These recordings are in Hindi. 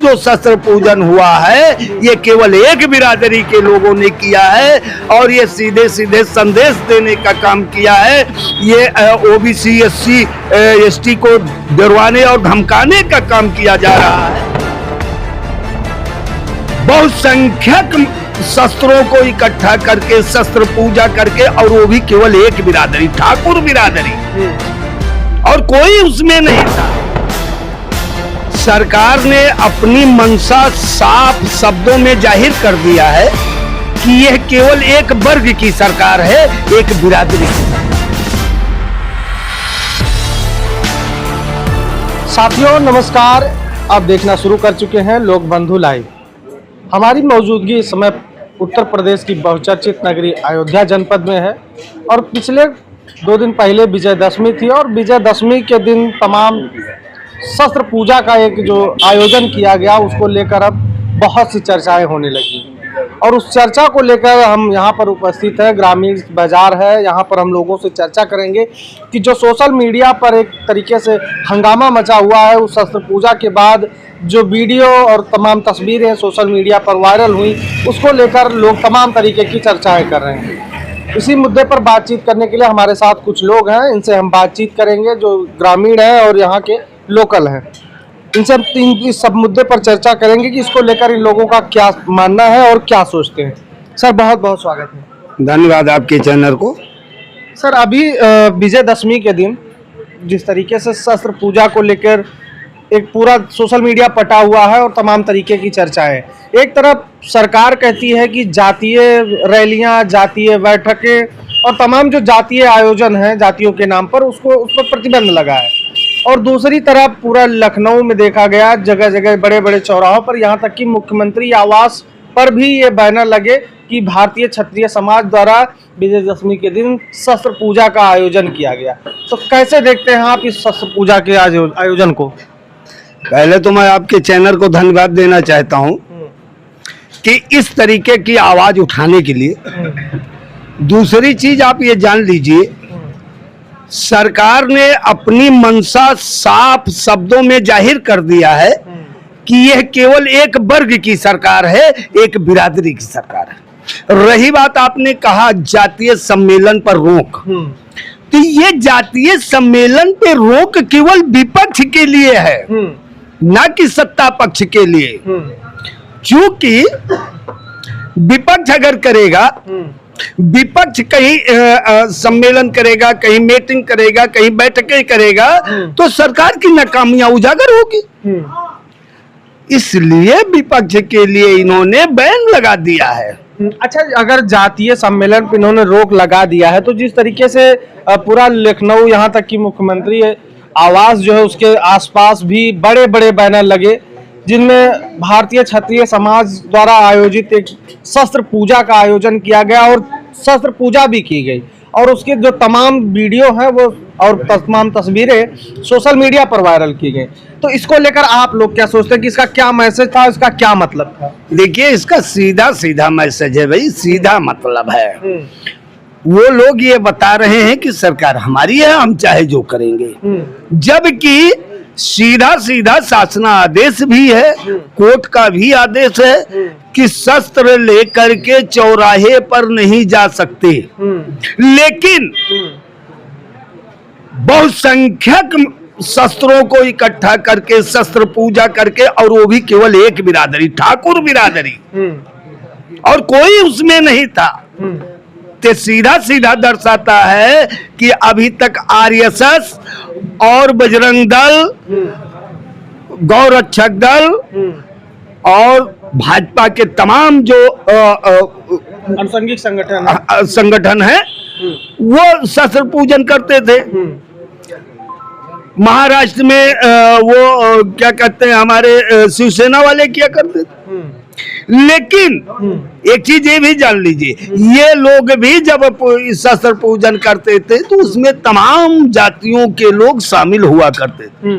जो शस्त्र पूजन हुआ है ये केवल एक बिरादरी के लोगों ने किया है और ये सीधे सीधे संदेश देने का काम किया है। ये ओबीसी एससी एसटी को डरवाने और धमकाने का काम किया जा रहा है। बहुसंख्यक शस्त्रों को इकट्ठा करके शस्त्र पूजा करके, और वो भी केवल एक बिरादरी, ठाकुर बिरादरी, और कोई उसमें नहीं था। सरकार ने अपनी मंशा साफ शब्दों में जाहिर कर दिया है कि यह केवल एक वर्ग की सरकार है, एक बिरादरी की। साथियों नमस्कार, आप देखना शुरू कर चुके हैं लोक बंधु लाइव। हमारी मौजूदगी इस समय उत्तर प्रदेश की बहुचर्चित नगरी अयोध्या जनपद में है और पिछले 2 दिन पहले विजयदशमी थी और विजयदशमी के दिन तमाम शस्त्र पूजा का एक जो आयोजन किया गया उसको लेकर अब बहुत सी चर्चाएं होने लगी और उस चर्चा को लेकर हम यहाँ पर उपस्थित है। ग्रामीण बाजार है, यहाँ पर हम लोगों से चर्चा करेंगे कि जो सोशल मीडिया पर एक तरीके से हंगामा मचा हुआ है उस शस्त्र पूजा के बाद जो वीडियो और तमाम तस्वीरें सोशल मीडिया पर वायरल हुई उसको लेकर लोग तमाम तरीके की चर्चाएं कर रहे हैं। इसी मुद्दे पर बातचीत करने के लिए हमारे साथ कुछ लोग हैं, इनसे हम बातचीत करेंगे जो ग्रामीण हैं और यहाँ के लोकल हैं। इनसे हम इस सब मुद्दे पर चर्चा करेंगे कि इसको लेकर इन लोगों का क्या मानना है और क्या सोचते हैं। सर बहुत बहुत स्वागत है। धन्यवाद आपके चैनल को। सर अभी विजयदशमी के दिन जिस तरीके से शस्त्र पूजा को लेकर एक पूरा सोशल मीडिया पटा हुआ है और तमाम तरीके की चर्चाएं, एक तरफ सरकार कहती है कि जातीय रैलियां, जातीय बैठकें और तमाम जो जातीय आयोजन हैं जातियों के नाम पर उस पर प्रतिबंध लगा है, और दूसरी तरफ पूरा लखनऊ में देखा गया जगह जगह बड़े बड़े चौराहों पर, यहाँ तक कि मुख्यमंत्री आवास पर भी ये बैनर लगे कि भारतीय क्षत्रिय समाज द्वारा विजयदशमी के दिन शस्त्र पूजा का आयोजन किया गया। तो कैसे देखते हैं आप इस शस्त्र पूजा के आयोजन को? पहले तो मैं आपके चैनल को धन्यवाद देना चाहता हूं कि इस तरीके की आवाज उठाने के लिए। दूसरी चीज आप ये जान लीजिए, सरकार ने अपनी मंशा साफ शब्दों में जाहिर कर दिया है कि यह केवल एक वर्ग की सरकार है, एक बिरादरी की सरकार है। रही बात आपने कहा जातीय सम्मेलन पर रोक, तो ये जातीय सम्मेलन पे रोक केवल विपक्ष के लिए है, ना कि सत्ता पक्ष के लिए। क्योंकि विपक्ष अगर करेगा, विपक्ष कहीं सम्मेलन करेगा, कहीं मीटिंग करेगा, कहीं बैठकें करेगा, तो सरकार की नाकामियां उजागर होगी। इसलिए विपक्ष के लिए इन्होंने बैन लगा दिया है। अच्छा, अगर जातीय सम्मेलन पर इन्होंने रोक लगा दिया है तो जिस तरीके से पूरा लखनऊ यहाँ तक कि मुख्यमंत्री आवास जो है उसके आसपास भी बड़े बड़े बैनर लगे जिनमें भारतीय क्षत्रिय समाज द्वारा आयोजित एक शस्त्र पूजा का आयोजन किया गया और शस्त्र पूजा भी की गई, और उसके जो तमाम वीडियो हैं वो और तमाम तस्वीरें सोशल मीडिया पर वायरल की गई। तो इसको लेकर आप लोग क्या सोचते हैं कि इसका क्या मैसेज था, इसका क्या मतलब था? देखिए, इसका सीधा सीधा मैसेज है भाई, सीधा मतलब है। वो लोग ये बता रहे हैं कि सरकार हमारी है, हम चाहे जो करेंगे, जबकि सीधा सीधा शासनादेश भी है, कोर्ट का भी आदेश है कि शस्त्र लेकर के चौराहे पर नहीं जा सकते। लेकिन बहुसंख्यक शस्त्रों को इकट्ठा करके शस्त्र पूजा करके, और वो भी केवल एक बिरादरी, ठाकुर बिरादरी, और कोई उसमें नहीं था। ते सीधा सीधा दर्शाता है कि अभी तक आरएसएस और बजरंग दल, गौ रक्षक दल और भाजपा के तमाम जो अनुषंगिक संगठन है वो शस्त्र पूजन करते थे। महाराष्ट्र में वो क्या कहते हैं, हमारे शिवसेना वाले किया करते थे। लेकिन एक चीज ये भी जान लीजिए, ये लोग भी जब शस्त्र पूजन करते थे तो उसमें तमाम जातियों के लोग शामिल हुआ करते थे।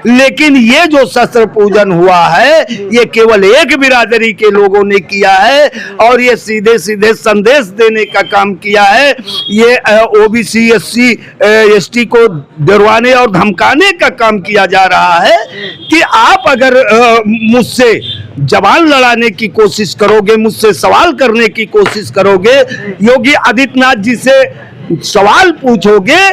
लेकिन ये जो शस्त्र पूजन हुआ है ये केवल एक बिरादरी के लोगों ने किया है और ये सीधे सीधे संदेश देने का काम किया है। ये ओबीसी एससी एसटी को डरवाने और धमकाने का काम किया जा रहा है कि आप अगर मुझसे जबान लड़ाने की कोशिश करोगे, मुझसे सवाल करने की कोशिश करोगे, योगी आदित्यनाथ जी से सवाल पूछोगे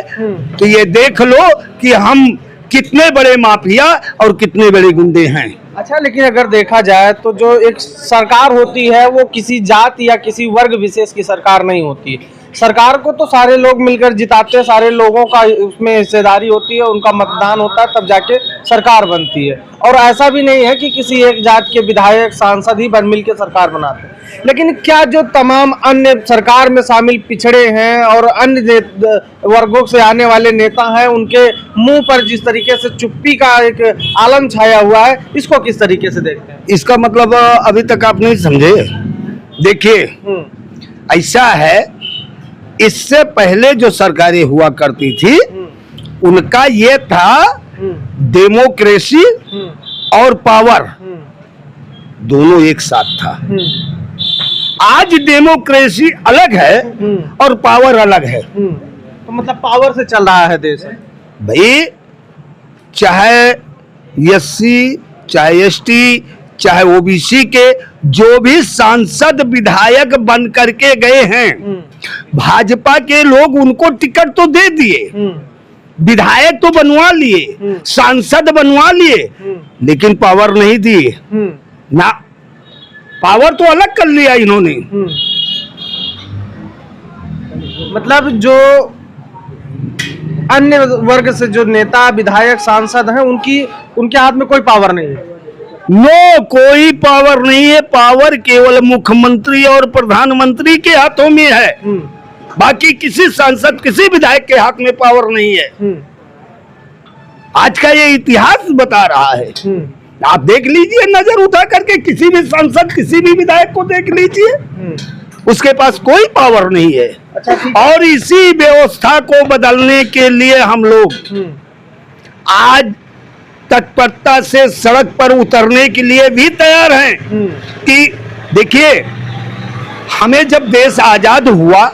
तो ये देख लो कि हम कितने बड़े माफिया और कितने बड़े गुंडे हैं। अच्छा, लेकिन अगर देखा जाए तो जो एक सरकार होती है वो किसी जाति या किसी वर्ग विशेष की सरकार नहीं होती। सरकार को तो सारे लोग मिलकर जिताते हैं, सारे लोगों का उसमें हिस्सेदारी होती है, उनका मतदान होता है तब जाके सरकार बनती है। और ऐसा भी नहीं है कि किसी एक जात के विधायक सांसद ही मिल के सरकार बनाते हैं। लेकिन क्या जो तमाम अन्य सरकार में शामिल पिछड़े हैं और अन्य वर्गों से आने वाले नेता हैं, उनके मुंह पर जिस तरीके से चुप्पी का एक आलम छाया हुआ है, इसको किस तरीके से देखते हैं? इसका मतलब अभी तक आप नहीं समझे। देखिए, ऐसा है, इससे पहले जो सरकारें हुआ करती थी उनका ये था डेमोक्रेसी और पावर दोनों एक साथ था। आज डेमोक्रेसी अलग है और पावर अलग है। तो मतलब पावर से चल रहा है देश भाई, चाहे एससी चाहे एसटी चाहे ओबीसी के जो भी सांसद विधायक बन करके गए हैं, भाजपा के लोग उनको टिकट तो दे दिए, विधायक तो बनवा लिए, सांसद बनवा लिए, लेकिन पावर नहीं दिए ना। पावर तो अलग कर लिया इन्होंने। मतलब जो अन्य वर्ग से जो नेता विधायक सांसद हैं उनके हाथ में कोई पावर नहीं है। नो, कोई पावर नहीं है। पावर केवल मुख्यमंत्री और प्रधानमंत्री के हाथों में है। बाकी किसी सांसद किसी विधायक के हाथ में पावर नहीं है। आज का ये इतिहास बता रहा है। आप देख लीजिए, नजर उठा करके किसी भी सांसद किसी भी विधायक को देख लीजिए, उसके पास कोई पावर नहीं है। और इसी व्यवस्था को बदलने के लिए हम लोग आज तत्परता से सड़क पर उतरने के लिए भी तैयार हैं। कि देखिए, हमें जब देश आजाद हुआ,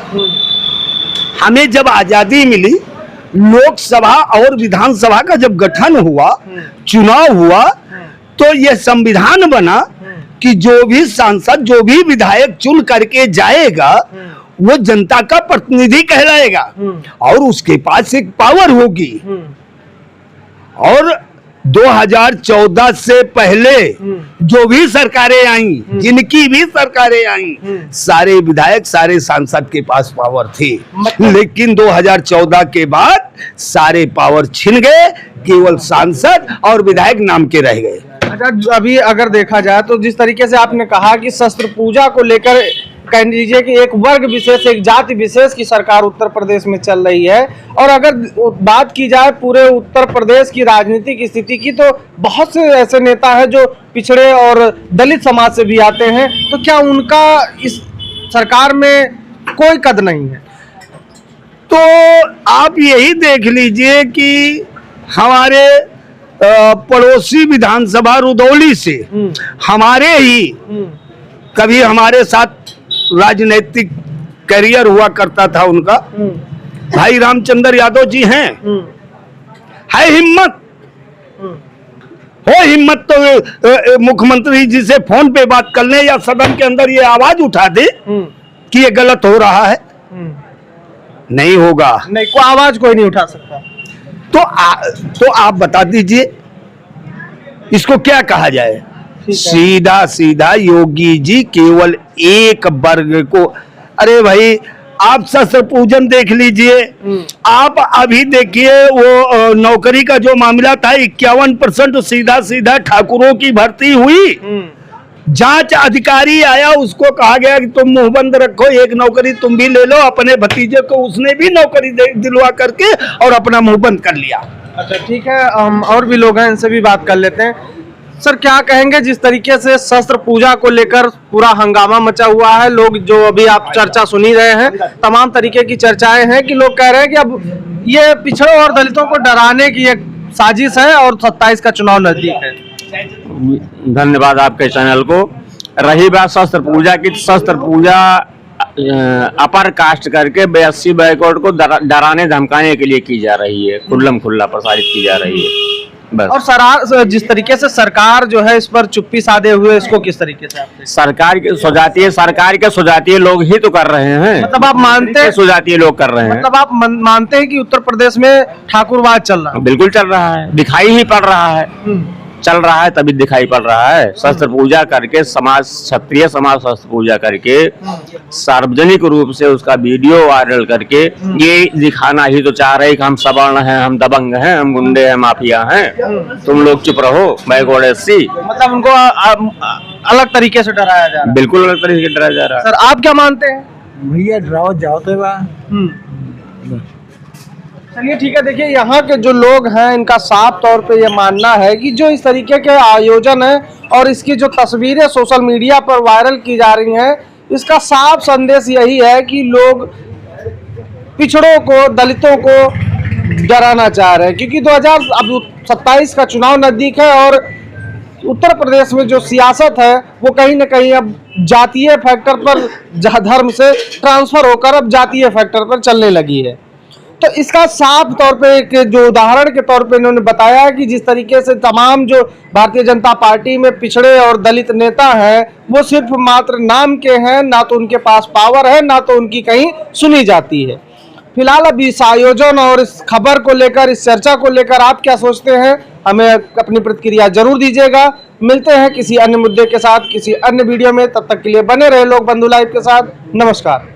हमें जब आजादी मिली, लोकसभा और विधानसभा का जब गठन हुआ, चुनाव हुआ, तो यह संविधान बना कि जो भी सांसद जो भी विधायक चुन करके जाएगा वो जनता का प्रतिनिधि कहलाएगा और उसके पास एक पावर होगी। और 2014 से पहले जो भी सरकारें आई, जिनकी भी सरकारें आई, सारे विधायक सारे सांसद के पास पावर थी। लेकिन 2014 के बाद सारे पावर छिन गए, केवल सांसद और विधायक नाम के रह गए। अच्छा, अभी अगर देखा जाए तो जिस तरीके से आपने कहा कि शस्त्र पूजा को लेकर कह लीजिए कि एक वर्ग विशेष, एक जाति विशेष की सरकार उत्तर प्रदेश में चल रही है, और अगर बात की जाए पूरे उत्तर प्रदेश की राजनीतिक स्थिति की, तो बहुत से ऐसे नेता हैं जो पिछड़े और दलित समाज से भी आते हैं, तो क्या उनका इस सरकार में कोई कद नहीं है? तो आप यही देख लीजिए कि हमारे पड़ोसी विधानसभा रुदौली से हमारे ही कभी हमारे साथ राजनीतिक करियर हुआ करता था उनका, भाई रामचंद्र यादव जी हैं। है हिम्मत, हो हिम्मत तो मुख्यमंत्री जी से फोन पे बात कर ले या सदन के अंदर ये आवाज उठा दे कि ये गलत हो रहा है। नहीं होगा, नहीं, कोई आवाज कोई नहीं उठा सकता। तो आप बता दीजिए इसको क्या कहा जाए? सीधा सीधा योगी जी केवल एक वर्ग को, अरे भाई आप शस्त्र पूजन देख लीजिए, आप अभी देखिए वो नौकरी का जो मामला था 51% सीधा सीधा ठाकुरों की भर्ती हुई। जांच अधिकारी आया, उसको कहा गया कि तुम मुंह बंद रखो, एक नौकरी तुम भी ले लो। अपने भतीजे को उसने भी नौकरी दिलवा करके और अपना मुंह बंद कर लिया। अच्छा, ठीक है, हम और भी लोग हैं, इनसे भी बात कर लेते हैं। सर क्या कहेंगे जिस तरीके से शस्त्र पूजा को लेकर पूरा हंगामा मचा हुआ है, लोग जो अभी आप चर्चा सुन ही रहे हैं, तमाम तरीके की चर्चाएं हैं कि लोग कह रहे हैं कि अब ये पिछड़ों और दलितों को डराने की एक साजिश है और 27 का चुनाव नजदीक है। धन्यवाद आपके चैनल को। रही बात शस्त्र पूजा की, शस्त्र पूजा अपर कास्ट करके 82 बैकवर्ड को डराने धमकाने के लिए की जा रही है, खुल्लम खुल्ला प्रसारित की जा रही है बस। और जिस तरीके से सरकार जो है इस पर चुप्पी साधे हुए, इसको किस तरीके से आप सरकार के सुजातीय लोग ही तो कर रहे हैं। मतलब आप मानते हैं सुजातीय लोग कर रहे हैं, मतलब आप मानते हैं कि उत्तर प्रदेश में ठाकुरवाद चल रहा है? बिल्कुल चल रहा है, दिखाई ही पड़ रहा है, चल रहा है तभी दिखाई पड़ रहा है। शस्त्र पूजा करके समाज, क्षत्रिय समाज शस्त्र पूजा करके सार्वजनिक रूप से उसका वीडियो वायरल करके ये दिखाना ही तो चाह रहे कि हम सवर्ण हैं, हम दबंग हैं, हम गुंडे हैं, माफिया हैं, तुम लोग चुप रहो, बैकवर्ड एससी। मतलब उनको अलग तरीके से डराया जा रहा है। बिल्कुल अलग तरीके से डराया जा रहा है। सर आप क्या मानते हैं? भैया डराओ जाओ तो बा। चलिए ठीक है, देखिए यहाँ के जो लोग हैं इनका साफ तौर पे ये मानना है कि जो इस तरीके के आयोजन है और इसकी जो तस्वीरें सोशल मीडिया पर वायरल की जा रही हैं, इसका साफ संदेश यही है कि लोग पिछड़ों को, दलितों को डराना चाह रहे हैं, क्योंकि 2027 का चुनाव नजदीक है और उत्तर प्रदेश में जो सियासत है वो कहीं ना कहीं अब जातीय फैक्टर पर, धर्म से ट्रांसफर होकर अब जातीय फैक्टर पर चलने लगी है। तो इसका साफ तौर पे एक जो उदाहरण के तौर पे इन्होंने बताया कि जिस तरीके से तमाम जो भारतीय जनता पार्टी में पिछड़े और दलित नेता हैं वो सिर्फ मात्र नाम के हैं, ना तो उनके पास पावर है, ना तो उनकी कहीं सुनी जाती है। फिलहाल अब इस आयोजन और इस खबर को लेकर, इस चर्चा को लेकर आप क्या सोचते हैं, हमें अपनी प्रतिक्रिया जरूर दीजिएगा। मिलते हैं किसी अन्य मुद्दे के साथ, किसी अन्य वीडियो में, तब तक के लिए बने रहे लोग बंधु लाइव के साथ। नमस्कार।